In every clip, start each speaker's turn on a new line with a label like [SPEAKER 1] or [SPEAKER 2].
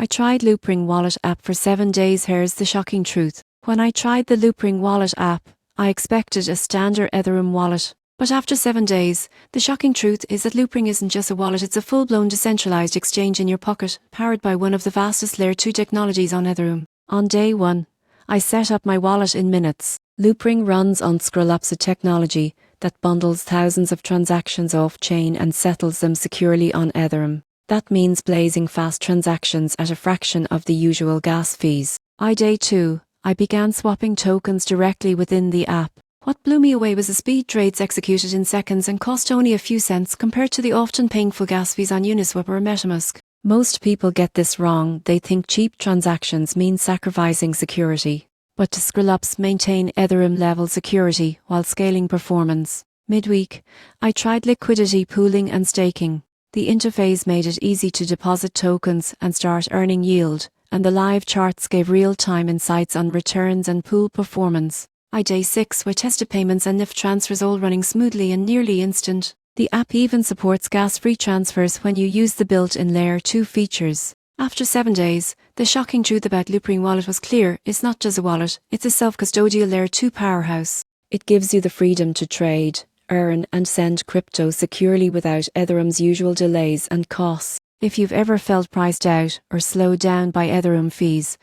[SPEAKER 1] I tried Loopring wallet app for 7 days. Here's the shocking truth. When I tried the Loopring wallet app, I expected a standard Ethereum wallet. But after 7 days, the shocking truth is that Loopring isn't just a wallet, it's a full-blown decentralized exchange in your pocket, powered by one of the fastest Layer 2 technologies on Ethereum. On day 1, I set up my wallet in minutes. Loopring runs on Scrollup's technology that bundles thousands of transactions off-chain and settles them securely on Ethereum. That means blazing fast transactions at a fraction of the usual gas fees. On day 2, I began swapping tokens directly within the app. What blew me away was the speed trades executed in seconds and cost only a few cents compared to the often painful gas fees on Uniswap or MetaMask. Most people get this wrong. They think cheap transactions mean sacrificing security. But to Scrollup's maintain Ethereum-level security while scaling performance. Midweek, I tried liquidity pooling and staking. The interface made it easy to deposit tokens and start earning yield, and the live charts gave real-time insights on returns and pool performance. On day 6, we tested payments and NIF transfers all running smoothly and nearly instant. The app even supports gas-free transfers when you use the built-in Layer 2 features. After 7 days, the shocking truth about Loopring Wallet was clear. It's not just a wallet, it's a self-custodial Layer 2 powerhouse. It gives you the freedom to trade, earn and send crypto securely without Ethereum's usual delays and costs. If you've ever felt priced out or slowed down by Ethereum fees,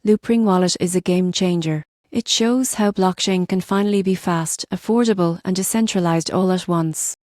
[SPEAKER 1] Loopring Wallet is a game changer. It shows how blockchain can finally be fast, affordable and decentralized all at once.